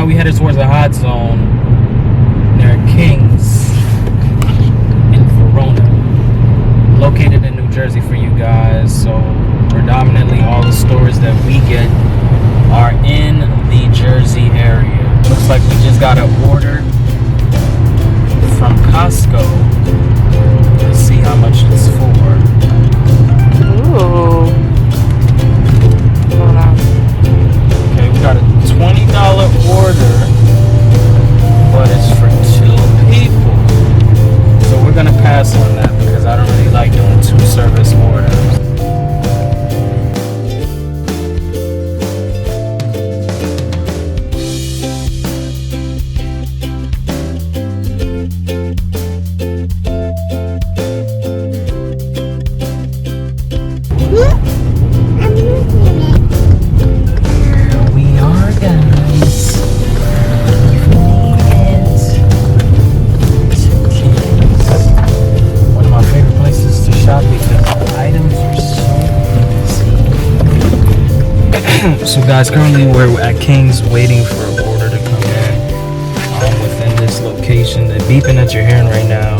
now we headed towards the hot zone near Kings in Verona, located in New Jersey for you guys. So predominantly all the stores that we get are in the Jersey area. Looks like we just got an order from Costco. Let's see how much it's for. Ooh. Hold on. Okay, we got a $20 order, but it's for 2 people. So we're gonna pass on that because I don't really like doing 2 service orders. So guys, currently we're at King's waiting for an order to come in within this location. The beeping that you're hearing right now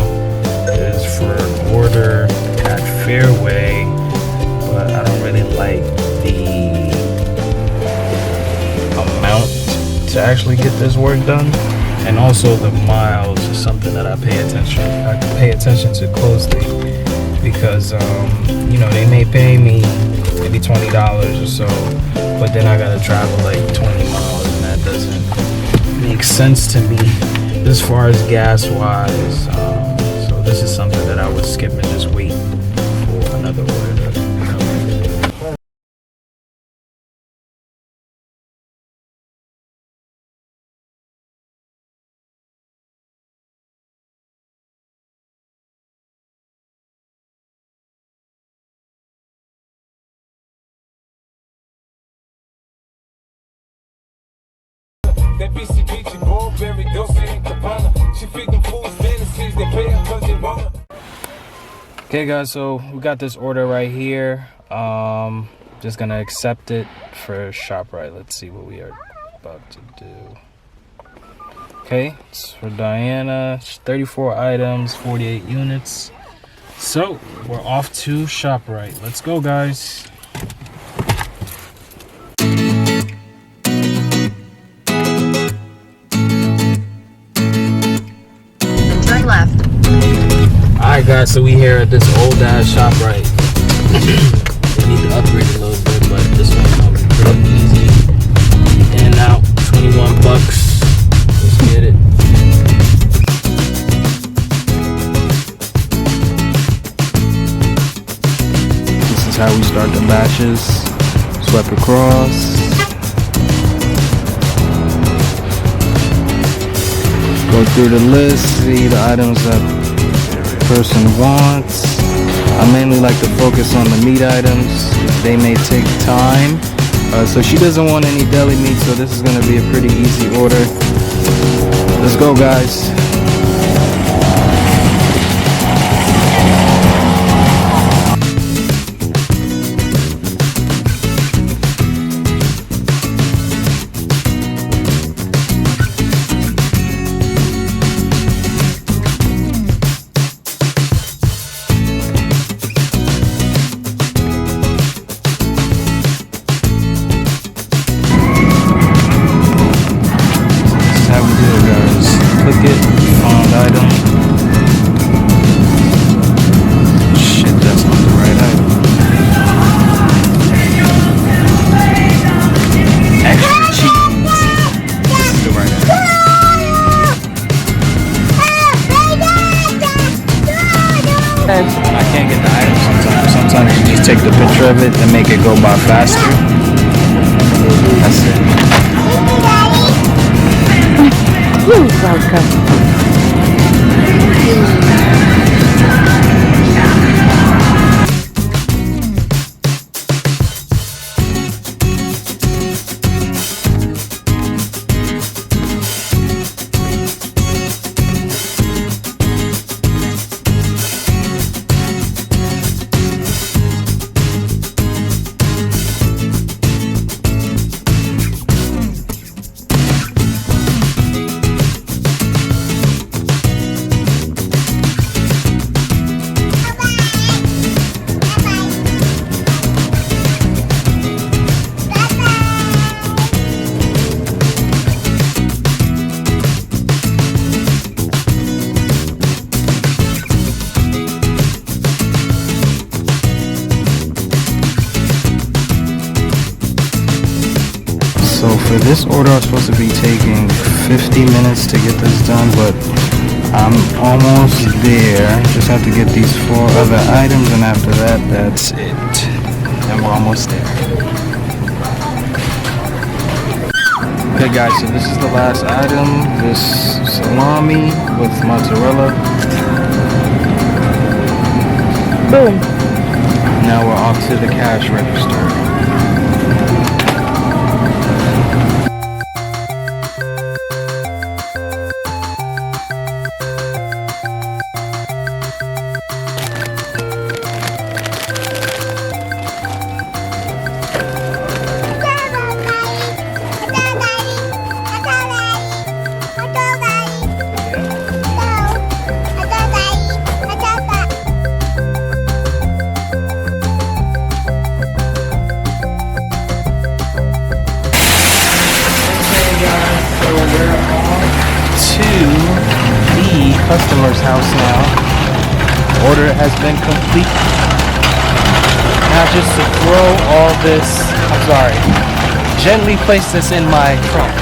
is for an order at Fairway, but I don't really like the amount to actually get this work done. And also the miles is something that I pay attention to closely because you know, they may pay me maybe $20 or so, but then I gotta travel like 20 miles, and that doesn't make sense to me as far as gas wise. So this is something that I would skip and just wait for another order to come in. That BCP, she very Dulce and Cabana. She feed them fools fantasies, they pay her cause they wanna. Okay guys, so we got this order right here. Just gonna accept it for ShopRite. Let's see what we are about to do. Okay, it's for Diana. It's 34 items, 48 units. So we're off to ShopRite. Let's go, guys. Alright guys, so we here at this old ass ShopRite. They need to upgrade a little bit, but this one's pretty easy. In and out, 21 bucks. Let's get it. This is how we start the batches. Swipe across. Go through the list, see the items that person wants. I mainly like to focus on the meat items. They may take time. So she doesn't want any deli meat, so this is going to be a pretty easy order. Let's go, guys. Click it, found item. Shit, that's not the right item. Extra cheese. This is the right item. I can't get the item sometimes. Sometimes you just take the picture of it and make it go by faster. That's it. You're welcome. this order was supposed to be taking 50 minutes to get this done, but I'm almost there. Just have to get these 4 other items, and after that, that's it. And we're almost there. Okay guys, so this is the last item. This salami with mozzarella. Boom. Now we're off to the cash register. Customer's house now. Order has been complete. Now just to throw all this, I'm sorry, gently place this in my trunk.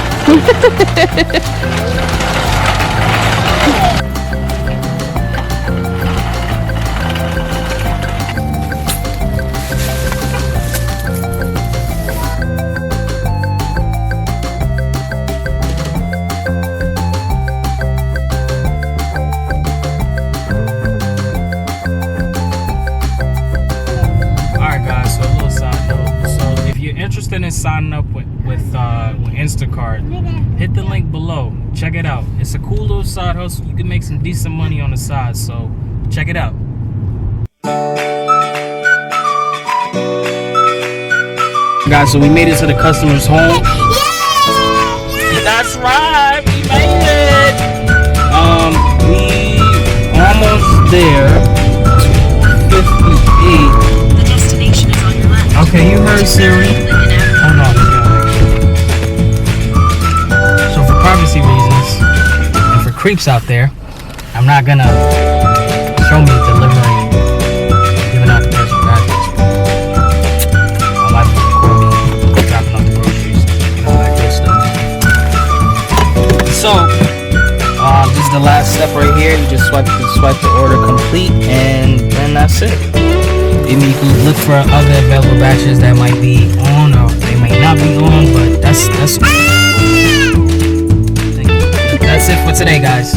Interested in signing up with Instacart, hit the link below. Check it out. It's a cool little side hustle. You can make some decent money on the side, so check it out. Guys, so we made it to the customer's home. That's right, we made it. We almost there. 2:58. The destination is on your left. Okay, you heard Siri. Hold on, so for privacy reasons and for creeps out there, I'm not gonna show me delivering, giving out the person's address. My wife will record me dropping off the groceries and all that good stuff. So, this is the last step right here. You just swipe the order complete, and then that's it. And you can look for other available batches that might be on, or they might not be on, but that's it for today, guys.